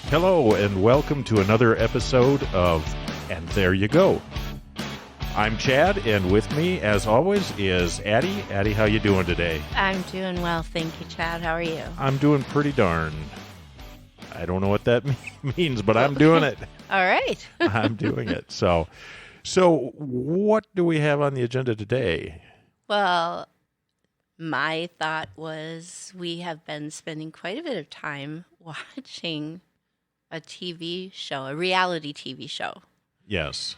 Hello, and welcome to another episode of And There You Go. I'm Chad, and with me, as always, is Addie. Addie, how you doing today? I'm doing well, thank you, Chad. How are you? I'm doing pretty darn. I don't know what that means, but I'm doing it. All right. I'm doing it. So what do we have on the agenda today? Well, my thought was we have been spending quite a bit of time watching a TV show, a reality TV show. Yes.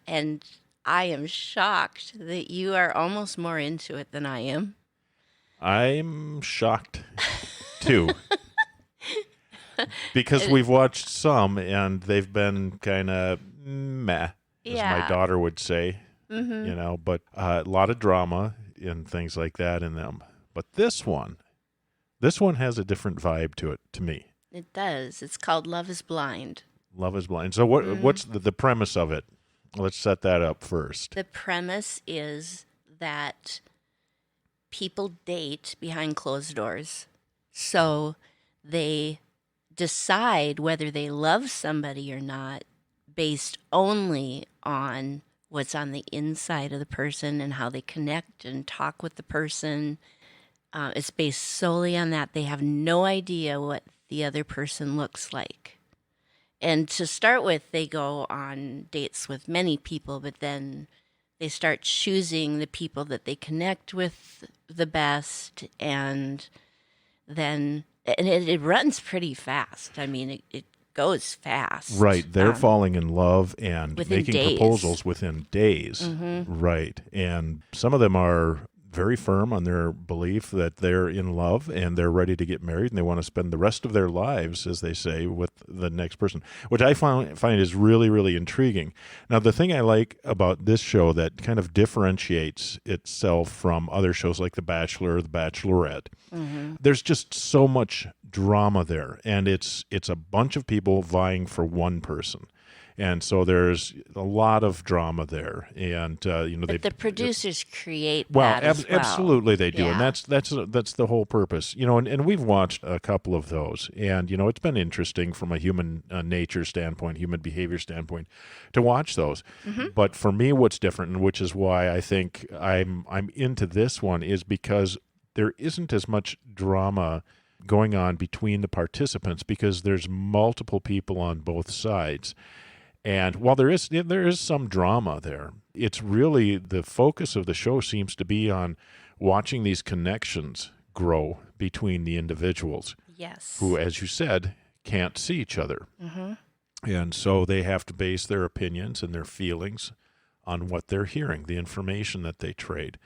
And I am shocked that you are almost more into it than I am. I'm shocked, too. Because we've watched some, and they've been kind of meh, as my daughter would say. Mm-hmm. But a lot of drama and things like that in them. But this one has a different vibe to it, to me. It does. It's called Love is Blind. Love is Blind. So what's the premise of it? Let's set that up first. The premise is that people date behind closed doors. So they decide whether they love somebody or not based only on what's on the inside of the person and how they connect and talk with the person. It's based solely on that. They have no idea what the other person looks like. And to start with, they go on dates with many people, but then they start choosing the people that they connect with the best, and it runs pretty fast. I mean, it goes fast. Right. They're falling in love and making days. proposals within days. Mm-hmm. Right. And some of them are very firm on their belief that they're in love and they're ready to get married and they want to spend the rest of their lives, as they say, with the next person, which I find is really, really intriguing. Now, the thing I like about this show that kind of differentiates itself from other shows like The Bachelor or The Bachelorette, there's just so much drama there, and it's a bunch of people vying for one person. And so there's a lot of drama there, and but the producers create that as well. Absolutely they do, Yeah. and that's the whole purpose, and we've watched a couple of those, and it's been interesting from a human nature standpoint, human behavior standpoint, to watch those. Mm-hmm. But for me, what's different, and which is why I think I'm into this one, is because there isn't as much drama going on between the participants because there's multiple people on both sides. And while there is some drama there, it's really the focus of the show seems to be on watching these connections grow between the individuals. Yes. Who, as you said, can't see each other. Mm-hmm. And so they have to base their opinions and their feelings on what they're hearing, the information that they trade.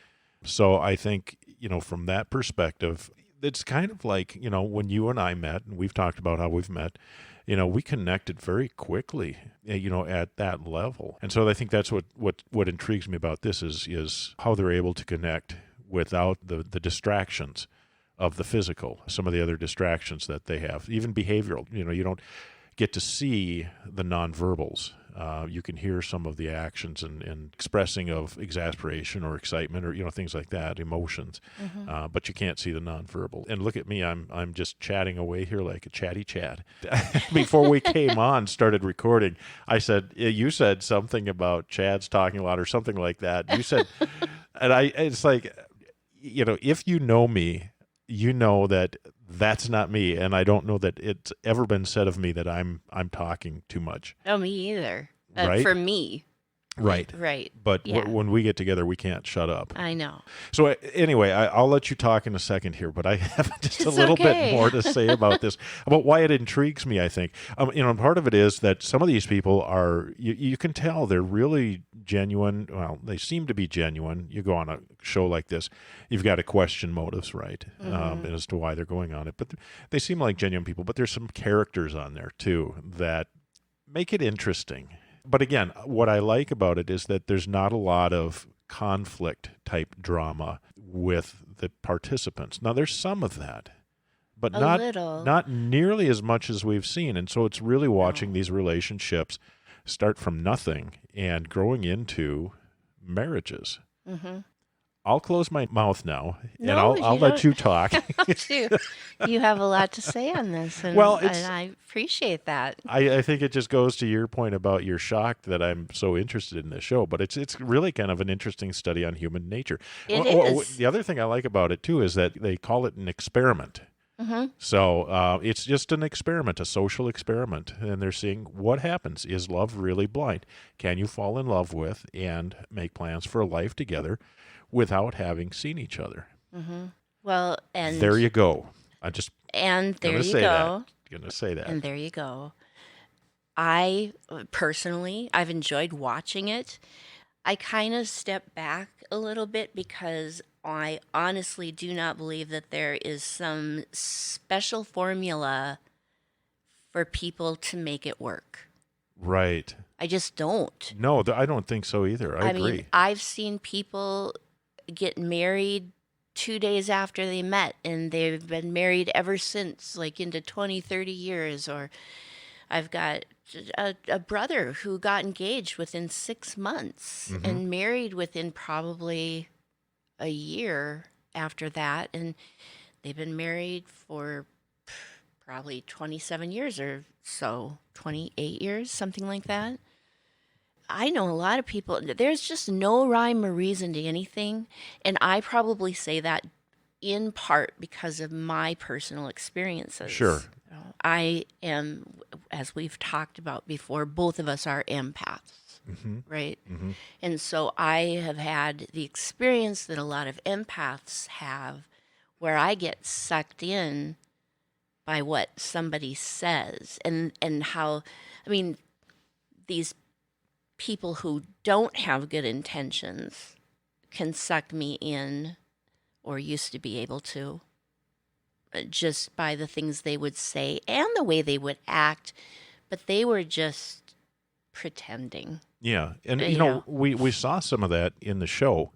So I think, from that perspective, it's kind of like, when you and I met, and we've talked about how we've met, we connected very quickly, at that level. And so I think that's what intrigues me about this is how they're able to connect without the distractions of the physical, some of the other distractions that they have, even behavioral. You don't get to see the nonverbals. You can hear some of the actions and expressing of exasperation or excitement or things like that, emotions, but you can't see the nonverbal. And look at me, I'm just chatting away here like a chatty Chad. Before we came on, started recording, you said something about Chad's talking a lot or something like that. You said, and it's like, if you know me, you know that that's not me, and I don't know that it's ever been said of me that I'm talking too much. Oh, me either. Right? For me. Right. Right. But Yeah. when we get together, we can't shut up. I know. So anyway, I'll let you talk in a second here, but I have just a It's little bit okay. more to say about this, about why it intrigues me, I think. Part of it is that some of these people are, you can tell they're really genuine. Well, they seem to be genuine. You go on a show like this, you've got to question motives, right, as to why they're going on it. But they seem like genuine people, but there's some characters on there, too, that make it interesting. But again, what I like about it is that there's not a lot of conflict type drama with the participants. Now, there's some of that, but not nearly as much as we've seen. And so it's really watching these relationships start from nothing and growing into marriages. I'll close my mouth now, and No, I'll you let don't. you talk. Too. You have a lot to say on this, and, Well, and I appreciate that. I think it just goes to your point about you're shocked that I'm so interested in this show, but it's really kind of an interesting study on human nature. It is. The other thing I like about it too is that they call it an experiment. Mm-hmm. So it's just an experiment, a social experiment, and they're seeing what happens. Is love really blind? Can you fall in love with and make plans for a life together without having seen each other? Mm-hmm. Well, and There you go. I just and there gonna you say go. that. Gonna say that. And there you go. I personally, I've enjoyed watching it. I kind of step back a little bit because I honestly do not believe that there is some special formula for people to make it work. Right. I just don't. No, I don't think so either. I agree. mean, I've seen people get married 2 days after they met, and they've been married ever since, like into 20, 30 years. Or I've got a brother who got engaged within 6 months and married within probably a year after that. And they've been married for probably 27 years or so, 28 years, something like that. I know a lot of people, there's just no rhyme or reason to anything. And I probably say that in part because of my personal experiences. Sure. I am, as we've talked about before, both of us are empaths, right? Mm-hmm. And so I have had the experience that a lot of empaths have where I get sucked in by what somebody says and how, I mean, these people who don't have good intentions can suck me in, or used to be able to, just by the things they would say and the way they would act, but they were just pretending. Yeah, and you know, we saw some of that in the show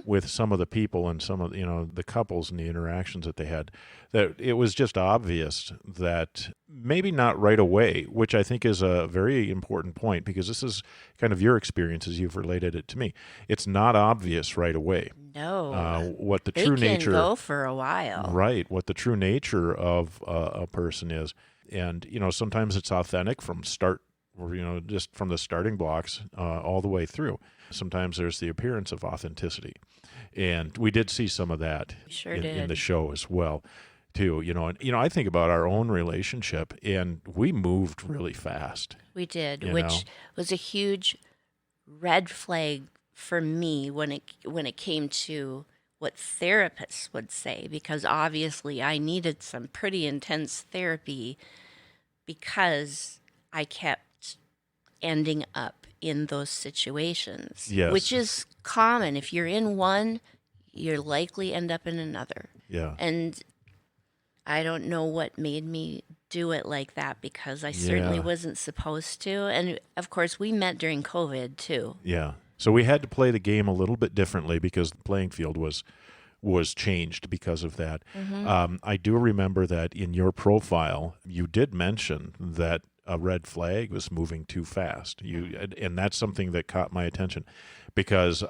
with some of the people and some of the couples and the interactions that they had. That it was just obvious that maybe not right away, which I think is a very important point because this is kind of your experience as you've related it to me. It's not obvious right away. No, what the they true can nature go for a while. Right, what the true nature of a person is. And, sometimes it's authentic from start, or, just from the starting blocks all the way through. Sometimes there's the appearance of authenticity. And we did see some of that in the show as well, too. And, I think about our own relationship, and we moved really fast. We did, which was a huge red flag for me when it came to what therapists would say, because obviously I needed some pretty intense therapy because I kept ending up in those situations, which is common. If you're in one, you're likely end up in another. Yeah. And I don't know what made me do it like that, because I certainly wasn't supposed to. And of course, we met during COVID too. Yeah. So we had to play the game a little bit differently because the playing field was changed because of that. I do remember that in your profile, you did mention that a red flag was moving too fast. And that's something that caught my attention because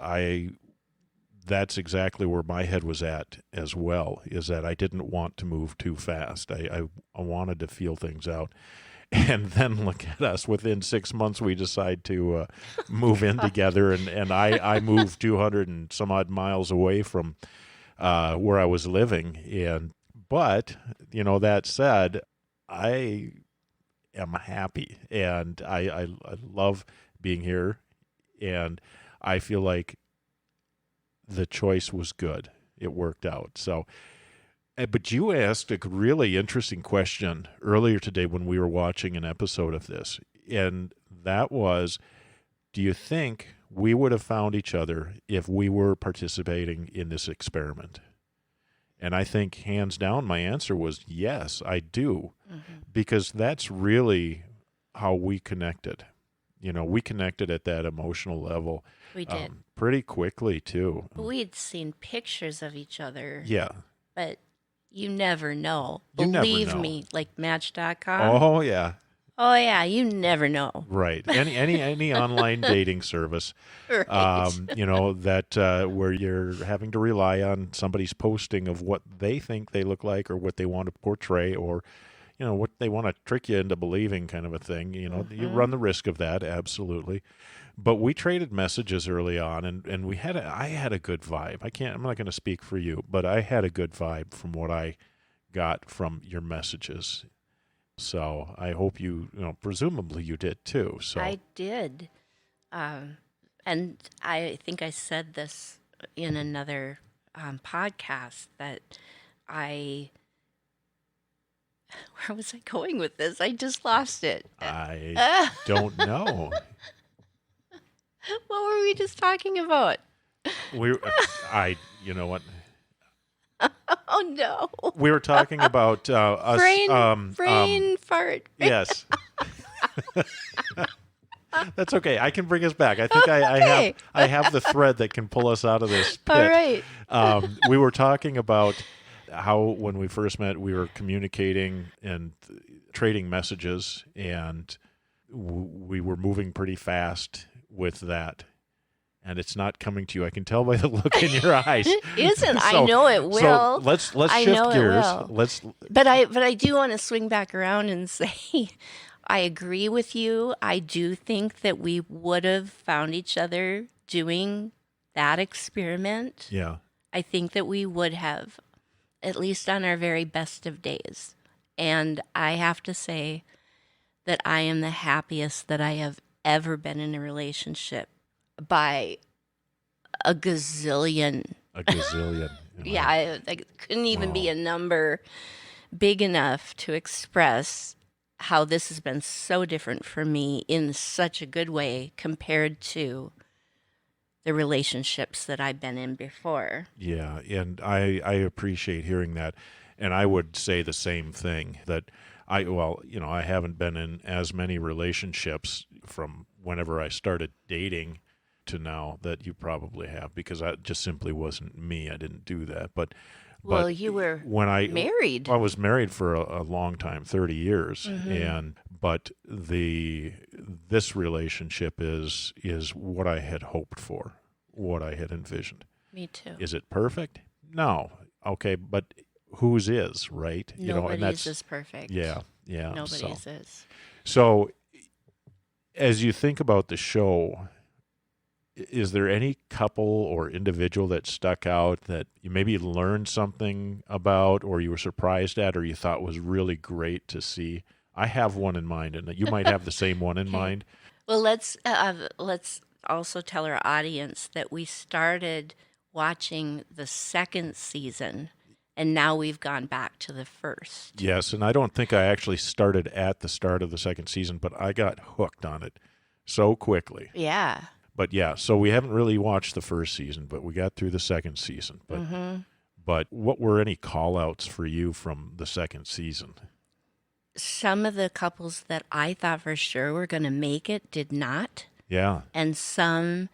that's exactly where my head was at as well, is that I didn't want to move too fast. I wanted to feel things out. And then look at us. Within 6 months, we decide to move in together, and I moved 200 and some odd miles away from where I was living. But that said, I am happy, and I love being here, and I feel like the choice was good. It worked out. So. But you asked a really interesting question earlier today when we were watching an episode of this, and that was, do you think we would have found each other if we were participating in this experiment? And I think hands down my answer was yes, I do, because that's really how we connected. We connected at that emotional level. We did. Pretty quickly, too. We'd seen pictures of each other. Yeah. But you never know. You never Believe know. me, like Match.com. Oh, yeah. Oh yeah, you never know. Right. Any online dating service, Right. that where you're having to rely on somebody's posting of what they think they look like or what they want to portray or, what they want to trick you into believing kind of a thing. You run the risk of that. Absolutely. But we traded messages early on and I had a good vibe. I'm not going to speak for you, but I had a good vibe from what I got from your messages. So I hope presumably you did too. So I did. And I think I said this in another podcast that I. Where was I going with this? I just lost it. I don't know. What were we just talking about? You know what? Oh no! We were talking about us. Brain fart. Yes. That's okay. I can bring us back. I think I have the thread that can pull us out of this pit. All right. We were talking about how when we first met, we were communicating and trading messages, and we were moving pretty fast with that. And it's not coming to you. I can tell by the look in your eyes. It isn't. I know it will. So let's shift gears. But I do want to swing back around and say I agree with you. I do think that we would have found each other doing that experiment. Yeah. I think that we would have, at least on our very best of days. And I have to say that I am the happiest that I have ever been in a relationship by a gazillion. A gazillion. Yeah, I couldn't even be a number big enough to express how this has been so different for me in such a good way compared to the relationships that I've been in before. Yeah, and I appreciate hearing that. And I would say the same thing, that I haven't been in as many relationships from whenever I started dating to now that you probably have, because that just simply wasn't me. I didn't do that. But you were married. I was married for a long time, 30 years, Mm-hmm. but this relationship is what I had hoped for, what I had envisioned. Me too. Is it perfect? No. Okay, but whose is, right? Nobody's is perfect. Yeah. Nobody's is. So as you think about the show, is there any couple or individual that stuck out that you maybe learned something about, or you were surprised at, or you thought was really great to see? I have one in mind, and you might have the same one in mind. Well, let's also tell our audience that we started watching the second season, and now we've gone back to the first. Yes, and I don't think I actually started at the start of the second season, but I got hooked on it so quickly. Yeah. But yeah, so we haven't really watched the first season, but we got through the second season. But what were any call-outs for you from the second season? Some of the couples that I thought for sure were going to make it did not. Yeah. And some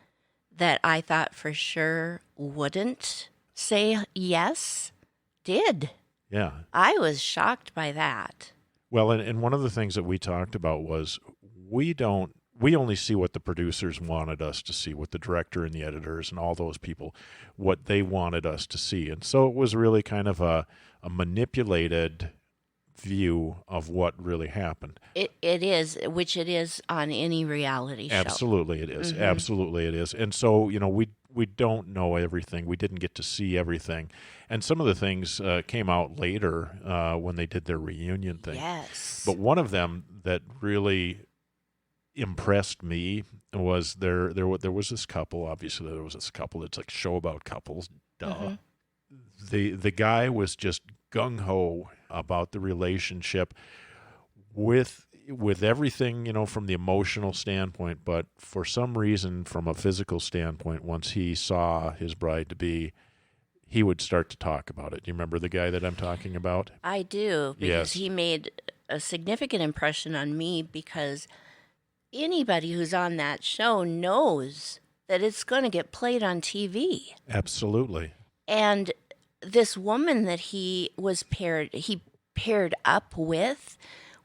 that I thought for sure wouldn't say yes did. Yeah. I was shocked by that. Well, and one of the things that we talked about was we only see what the producers wanted us to see, what the director and the editors and all those people, what they wanted us to see. And so it was really kind of a manipulated view of what really happened. It is, which it is on any reality show. Absolutely it is. Absolutely it is. And so, we don't know everything. We didn't get to see everything. And some of the things came out later when they did their reunion thing. Yes. But one of them that really impressed me was there was this couple. Obviously there was this couple. It's like a show about couples. Duh. The guy was just gung-ho about the relationship with everything, from the emotional standpoint, but for some reason from a physical standpoint, once he saw his bride-to-be, he would start to talk about it. Do you remember the guy that I'm talking about? I do, because Yes. he made a significant impression on me, because anybody who's on that show knows that it's going to get played on TV. Absolutely. And this woman that he paired up with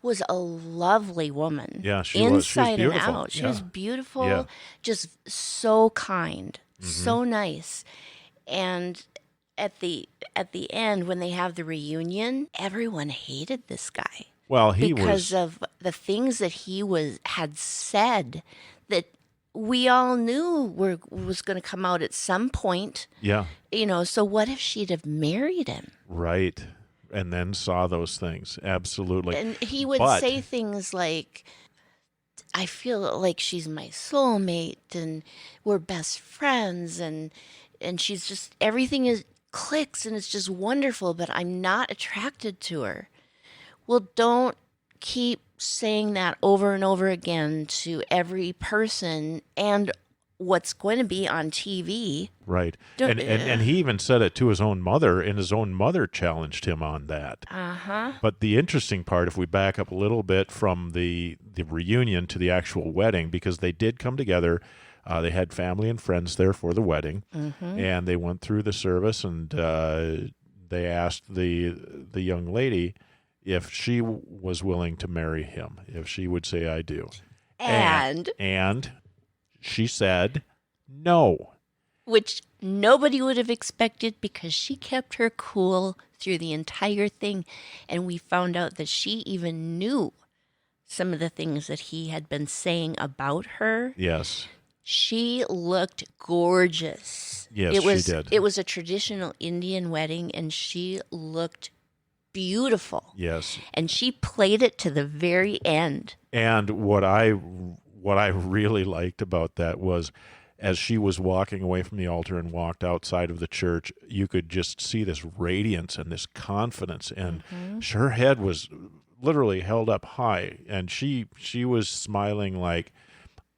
was a lovely woman. Yeah, she was. She was Inside and beautiful. out. She Yeah. was beautiful, Yeah. just so kind, Mm-hmm. so nice. And at the end, when they have the reunion, everyone hated this guy Well, he because was. of the things that he had said that we all knew was going to come out at some point. Yeah. So what if she'd have married him? Right. And then saw those things. Absolutely. And he would But- say things like, I feel like she's my soulmate and we're best friends and she's just, everything is clicks and it's just wonderful, but I'm not attracted to her. Well, don't keep saying that over and over again to every person and what's going to be on TV. Right. Don't- And he even said it to his own mother, and his own mother challenged him on that. Uh-huh. But the interesting part, if we back up a little bit from the reunion to the actual wedding, because they did come together, they had family and friends there for the wedding, and they went through the service, and they asked the young lady if she was willing to marry him, if she would say, I do. And she said no. Which nobody would have expected because she kept her cool through the entire thing. And we found out that she even knew some of the things that he had been saying about her. Yes. She looked gorgeous. Yes, it was, she did. It was a traditional Indian wedding, and she looked beautiful. Yes. And she played it to the very end. And what I really liked about that was, as she was walking away from the altar and walked outside of the church, you could just see this radiance and this confidence, and her head was literally held up high, and she was smiling like,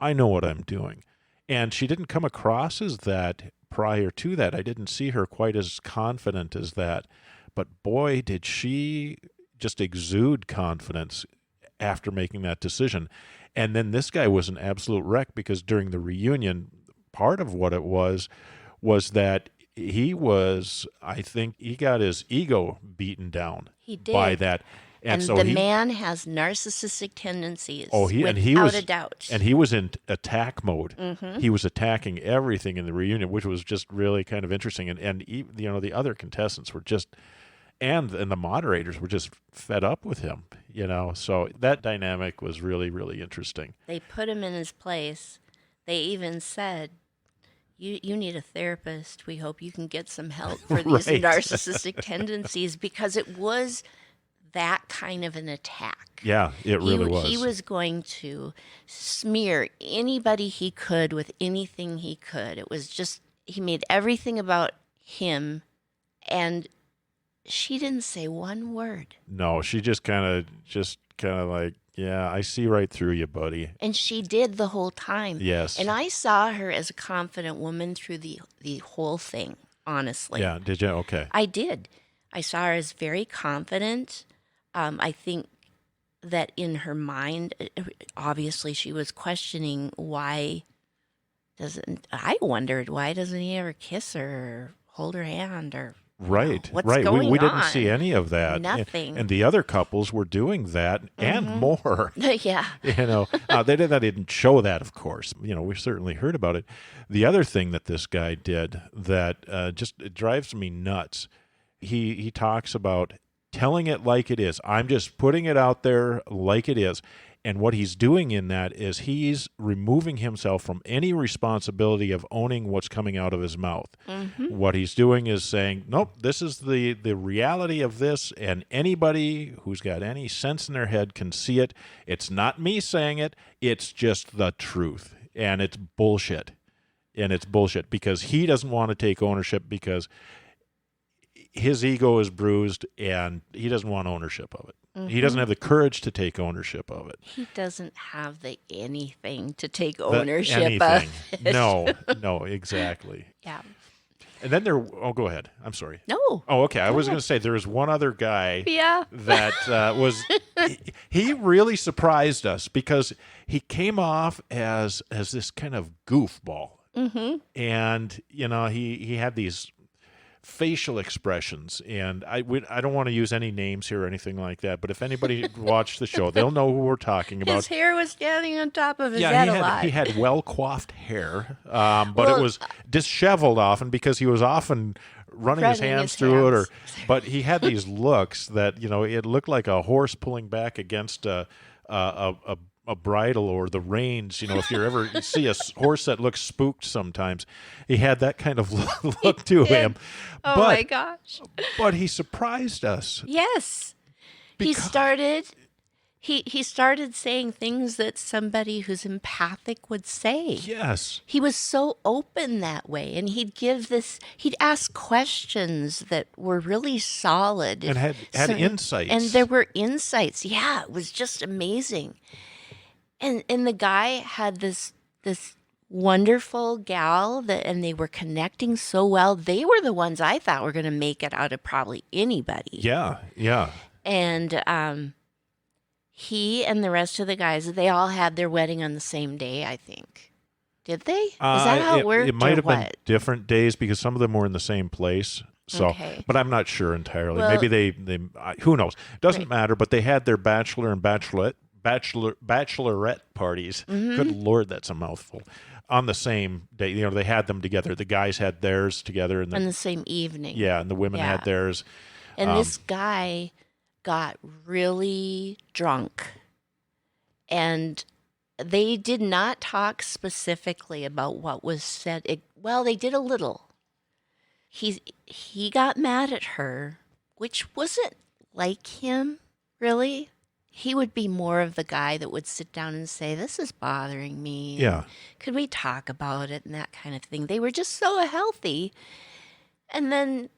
I know what I'm doing. And she didn't come across as that prior to that. I didn't see her quite as confident as that. But boy, did she just exude confidence after making that decision. And then this guy was an absolute wreck, because during the reunion, part of what it was that I think he got his ego beaten down He did. by that. And so the man has narcissistic tendencies. Without a doubt. And he was in attack mode. Mm-hmm. He was attacking everything in the reunion, which was just really kind of interesting. And the other contestants were just, and the moderators were just fed up with him. So that dynamic was really, really interesting. They put him in his place. They even said, you need a therapist. We hope you can get some help for these Right. narcissistic tendencies, because it was that kind of an attack. Yeah, it really was. He was going to smear anybody he could with anything he could. It was just, he made everything about him, and she didn't say one word. No, she just kind of like, yeah, I see right through you, buddy. And she did the whole time. Yes. And I saw her as a confident woman through the whole thing, honestly. Yeah, did you? Okay. I did. I saw her as very confident. I think that in her mind, obviously she was questioning I wondered, why doesn't he ever kiss her or hold her hand or Right, what's right. going We didn't on? see any of that. Nothing. And the other couples were doing that and more. Yeah. They didn't show that, of course. We certainly heard about it. The other thing that this guy did that just it drives me nuts. He talks about telling it like it is. I'm just putting it out there like it is. And what he's doing in that is he's removing himself from any responsibility of owning what's coming out of his mouth. Mm-hmm. What he's doing is saying, nope, this is the reality of this, and anybody who's got any sense in their head can see it. It's not me saying it. It's just the truth. And it's bullshit. And it's bullshit because he doesn't want to take ownership, because his ego is bruised and he doesn't want ownership of it. Mm-hmm. He doesn't have the courage to take ownership of it. He doesn't have the anything to take The ownership anything. of it. No, exactly. Yeah. And then go ahead. I'm sorry. No. Oh, okay. I was going to say there was one other guy Yeah. that was, he really surprised us because he came off as this kind of goofball. Mm-hmm. And, he had these facial expressions. And I don't want to use any names here or anything like that, but if anybody watched the show, they'll know who we're talking about. His hair was standing on top of his head a lot. He had well-coiffed hair, but Well, it was disheveled often because he was often running his hands through it. But he had these looks that, it looked like a horse pulling back against a bridle or the reins. If you see a horse that looks spooked sometimes, he had that kind of look to him. Oh my gosh. But he surprised us. Yes. He started saying things that somebody who's empathic would say. Yes. He was so open that way, and he'd ask questions that were really solid. And had insights. And there were insights. Yeah, it was just amazing. And the guy had this wonderful gal and they were connecting so well. They were the ones I thought were going to make it out of probably anybody. Yeah, yeah. And he and the rest of the guys, they all had their wedding on the same day, I think. Did they? Is that how it worked? It might or have been what? different days because some of them were in the same place. So, Okay. but I'm not sure entirely. Well, Maybe they who knows? Doesn't Right. matter. But they had their bachelor and bachelorette parties. Mm-hmm. Good Lord, that's a mouthful. On the same day, they had them together. The guys had theirs together, and on the same evening. yeah, and the women Yeah. had theirs. And this guy got really drunk. And they did not talk specifically about what was said. Well, they did a little. He got mad at her, which wasn't like him, really. He would be more of the guy that would sit down and say, "This is bothering me. Yeah. Could we talk about it?" and that kind of thing. They were just so healthy. And then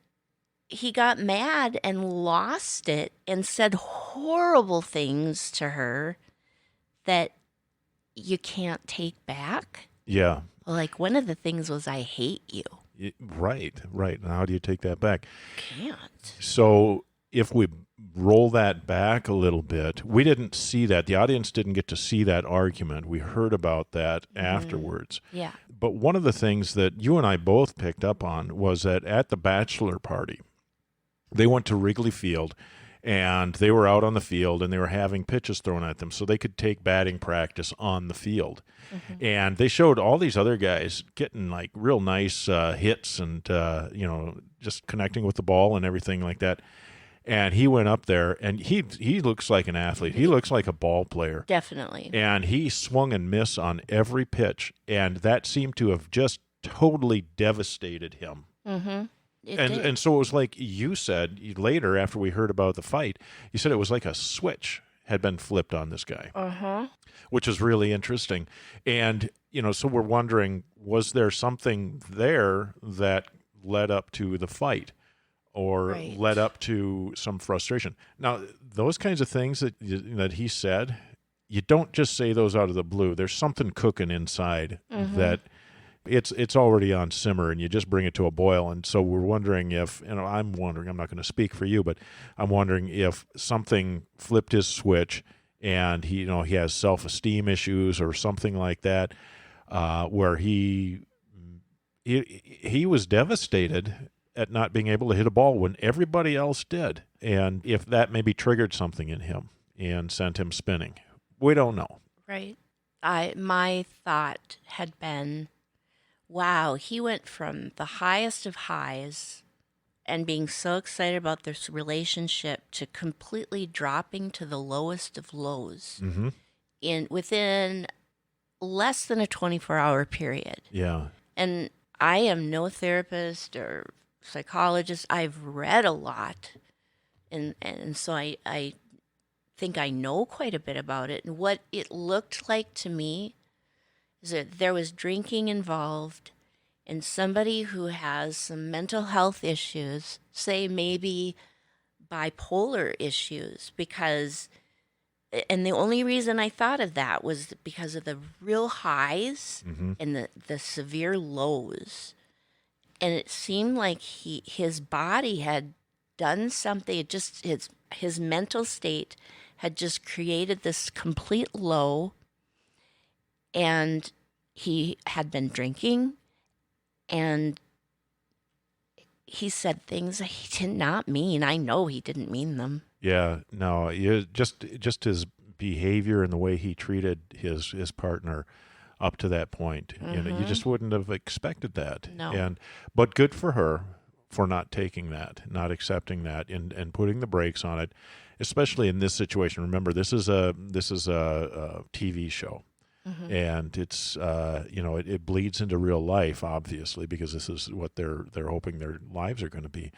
he got mad and lost it and said horrible things to her that you can't take back. Yeah. Like one of the things was, "I hate you." Right. And how do you take that back? Can't. So if we roll that back a little bit, we didn't see that. The audience didn't get to see that argument. We heard about that afterwards. Yeah. But one of the things that you and I both picked up on was that at the bachelor party, they went to Wrigley Field and they were out on the field and they were having pitches thrown at them so they could take batting practice on the field. Mm-hmm. And they showed all these other guys getting like real nice hits and, just connecting with the ball and everything like that. And he went up there and he looks like an athlete. He looks like a ball player. Definitely. And he swung and missed on every pitch. And that seemed to have just totally devastated him. Mm-hmm. And so it was like you said later after we heard about the fight, you said it was like a switch had been flipped on this guy, which is really interesting. And, so we're wondering, was there something there that led up to the fight or Right. led up to some frustration? Now, those kinds of things that he said, you don't just say those out of the blue. There's something cooking inside that it's already on simmer and you just bring it to a boil. And so we're wondering if, I'm not going to speak for you, but I'm wondering if something flipped his switch and he has self-esteem issues or something like that, where he was devastated at not being able to hit a ball when everybody else did. And if that maybe triggered something in him and sent him spinning. We don't know. Right. My thought had been, wow, he went from the highest of highs and being so excited about this relationship to completely dropping to the lowest of lows within less than a 24-hour period. Yeah. And I am no therapist or psychologist. I've read a lot, and so I think I know quite a bit about it. And what it looked like to me is that there was drinking involved, and somebody who has some mental health issues, say maybe bipolar issues, and the only reason I thought of that was because of the real highs and the severe lows. And it seemed like his body had done something. It just his mental state had just created this complete low, and he had been drinking, and he said things that he did not mean. I know he didn't mean them. Yeah, no, just his behavior and the way he treated his partner up to that point. You Mm-hmm. just wouldn't have expected that. No. But good for her for not taking that, not accepting that, and putting the brakes on it, especially in this situation. Remember, this is a TV show. Mm-hmm. And it's it bleeds into real life, obviously, because this is what they're hoping their lives are going to be,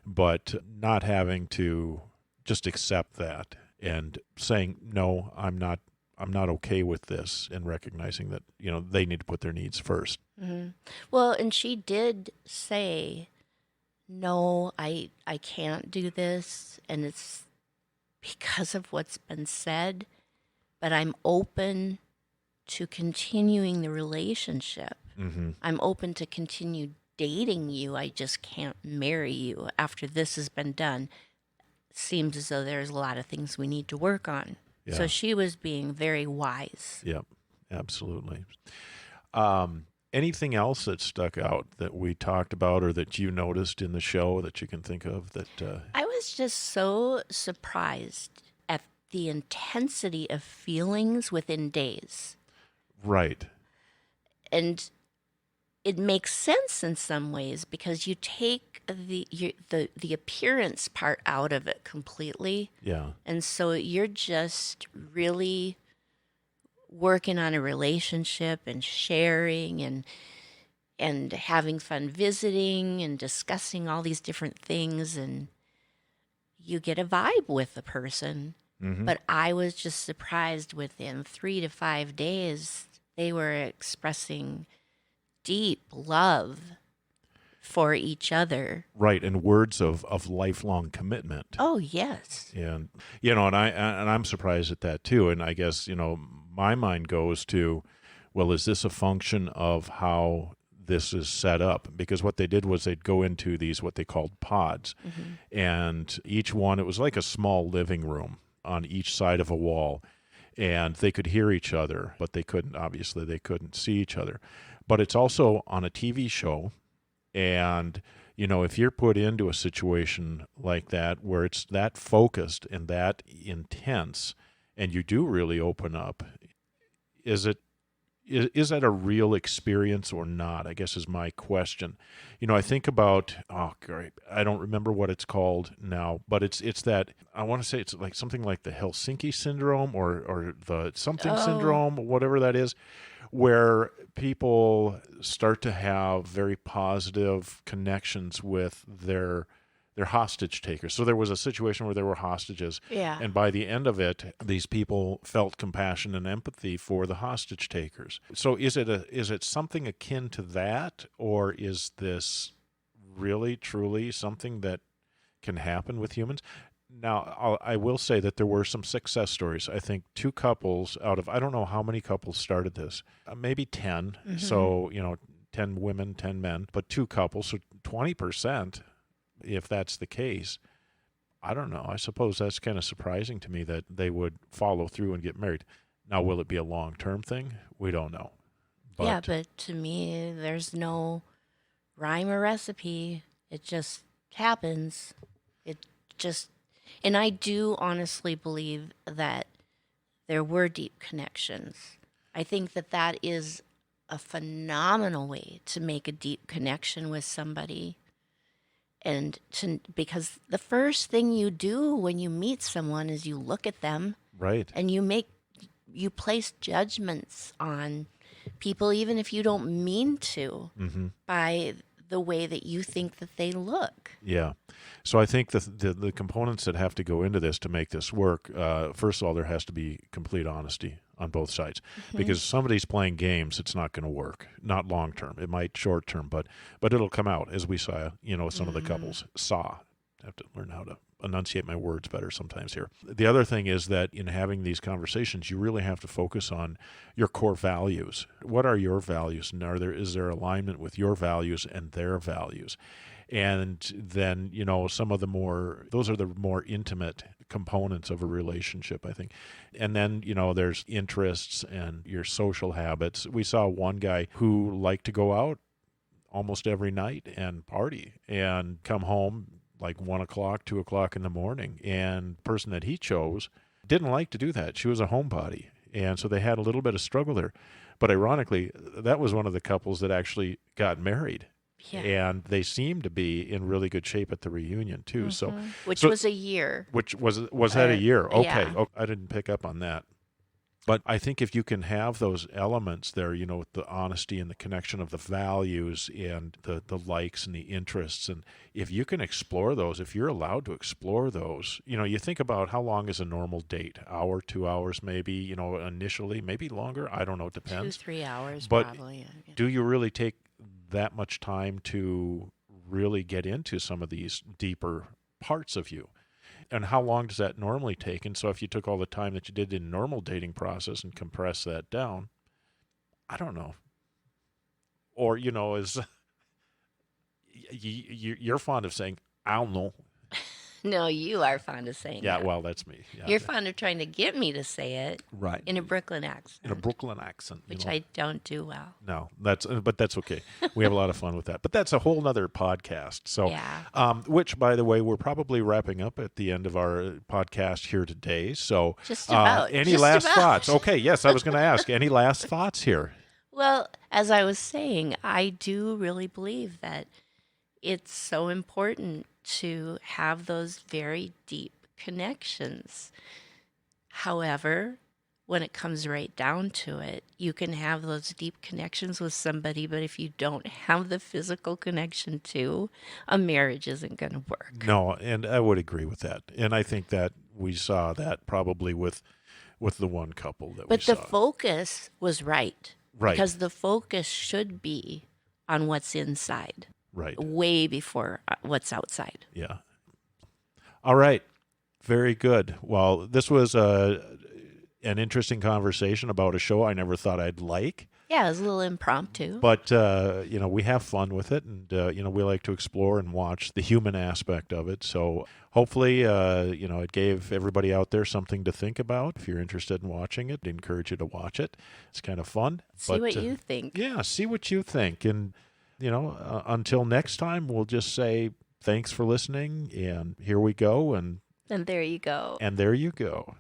but not having to just accept that and saying no, I'm not okay with this, and recognizing that they need to put their needs first. Mm-hmm. Well, and she did say, "No, I can't do this, and it's because of what's been said, but I'm open to continuing the relationship. Mm-hmm. I'm open to continue dating you. I just can't marry you after this has been done. Seems as though there's a lot of things we need to work on." Yeah. So she was being very wise. Yep, absolutely. Anything else that stuck out that we talked about or that you noticed in the show that you can think of that? I was just so surprised at the intensity of feelings within days. Right. And it makes sense in some ways because you take the appearance part out of it completely, Yeah. and so you're just really working on a relationship and sharing and having fun visiting and discussing all these different things, and you get a vibe with the person. Mm-hmm. But I was just surprised within 3 to 5 days they were expressing deep love for each other. Right, and words of lifelong commitment. Oh, yes. And I'm surprised at that too. And I guess my mind goes to, well, is this a function of how this is set up? Because what they did was they'd go into these what they called pods, and each one, it was like a small living room on each side of a wall, and they could hear each other, but they couldn't see each other. But it's also on a TV show, and if you're put into a situation like that where it's that focused and that intense, and you do really open up, is that a real experience or not? I guess is my question. I think about, oh great, I don't remember what it's called now, but it's that, I want to say it's like something like the Helsinki syndrome or the something syndrome, whatever that is, where people start to have very positive connections with their hostage takers. So there was a situation where there were hostages, Yeah. and by the end of it, these people felt compassion and empathy for the hostage takers. So is it something akin to that, or is this really truly something that can happen with humans? Now, I will say that there were some success stories. I think 2 couples out of, I don't know how many couples started this, maybe 10. So, 10 women, 10 men, but 2 couples, so 20%, if that's the case. I don't know. I suppose that's kind of surprising to me that they would follow through and get married. Now, will it be a long-term thing? We don't know. Yeah, but to me, there's no rhyme or recipe. It just happens. It just, and I do honestly believe that there were deep connections. I think that is a phenomenal way to make a deep connection with somebody. And because the first thing you do when you meet someone is you look at them, Right. and you place judgments on people, even if you don't mean to, by the way that you think that they look. Yeah. So I think the components that have to go into this to make this work, first of all, there has to be complete honesty on both sides. Because if somebody's playing games, it's not going to work. Not long term. It might short term, but it'll come out, as we saw, some of the couples saw. I have to learn how to enunciate my words better sometimes here. The other thing is that in having these conversations, you really have to focus on your core values. What are your values? And is there alignment with your values and their values? And then, some of those are the more intimate components of a relationship, I think. And then, there's interests and your social habits. We saw one guy who liked to go out almost every night and party and come home like 1 o'clock, 2 o'clock in the morning. And the person that he chose didn't like to do that. She was a homebody. And so they had a little bit of struggle there. But ironically, that was one of the couples that actually got married. Yeah. And they seemed to be in really good shape at the reunion too. So, Which so- was a year. which was that a year? Okay. yeah. Oh, I didn't pick up on that. But I think if you can have those elements there, you know, with the honesty and the connection of the values and the likes and the interests, and if you can explore those, if you're allowed to explore those, you know, you think about how long is a normal date? Hour, 2 hours, maybe, you know, initially, maybe longer. I don't know. It depends. 2-3 hours, But probably. Yeah. Do you really take that much time to really get into some of these deeper parts of you? And how long does that normally take? And so if you took all the time that you did in normal dating process and compress that down, I don't know. Or, you know, as you're fond of saying, I don't know. No, you are fond of saying Yeah, that. well, that's me. Yeah, You're fond of trying to get me to say it right. in a Brooklyn accent, In a Brooklyn accent. you which know. I don't do well. No, but that's okay. We have a lot of fun with that. But that's a whole nother podcast. So, Yeah. Which, by the way, we're probably wrapping up at the end of our podcast here today. So, Just about. any Just last about. thoughts? Okay, yes, I was going to ask. Any last thoughts here? Well, as I was saying, I do really believe that it's so important to have those very deep connections. However, when it comes right down to it, you can have those deep connections with somebody, but if you don't have the physical connection too, a marriage isn't going to work. No, and I would agree with that. And I think that we saw that probably with the one couple that But we the saw. focus was right. Right. Because the focus should be on what's inside, Right. way before what's outside. Yeah. All right. Very good. Well, this was an interesting conversation about a show I never thought I'd like. Yeah, it was a little impromptu. But, you know, we have fun with it, and, you know, we like to explore and watch the human aspect of it. So hopefully, you know, it gave everybody out there something to think about. If you're interested in watching it, I encourage you to watch it. It's kind of fun. See what you think. Yeah, see what you think. And, you know, until next time, we'll just say thanks for listening, and here we go, and And there you go. there you go.